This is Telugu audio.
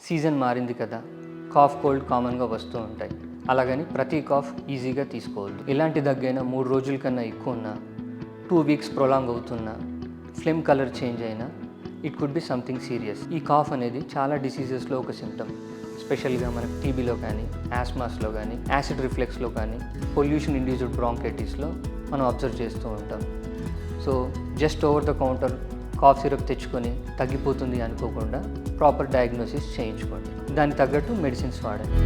సీజన్ మారింది కదా, కాఫ్ కోల్డ్ కామన్గా వస్తూ ఉంటాయి. అలాగని ప్రతి కాఫ్ ఈజీగా తీసుకోవద్దు. ఇలాంటి దగ్గైనా 3 రోజుల కన్నా ఎక్కువ ఉన్నా, 2 వీక్స్ ప్రొలాంగ్ అవుతున్నా, ఫ్లేమ్ కలర్ చేంజ్ అయినా it could be something serious. ఈ కాఫ్ అనేది చాలా డిసీజెస్లో ఒక సిమ్టమ్. స్పెషల్గా మనకు టీబీలో కానీ, ఆస్మాస్లో కానీ, యాసిడ్ రిఫ్లెక్స్లో కానీ, పొల్యూషన్ ఇండ్యూస్డ్ బ్రాంకైటిస్లో మనం అబ్జర్వ్ చేస్తూ ఉంటాం. So just over the counter cough syrup తెచ్చుకొని తగ్గిపోతుంది అనుకోకుండా ప్రాపర్ డయాగ్నోసిస్ చేయించుకోండి. దానికి తగ్గట్టు మెడిసిన్స్ వాడండి.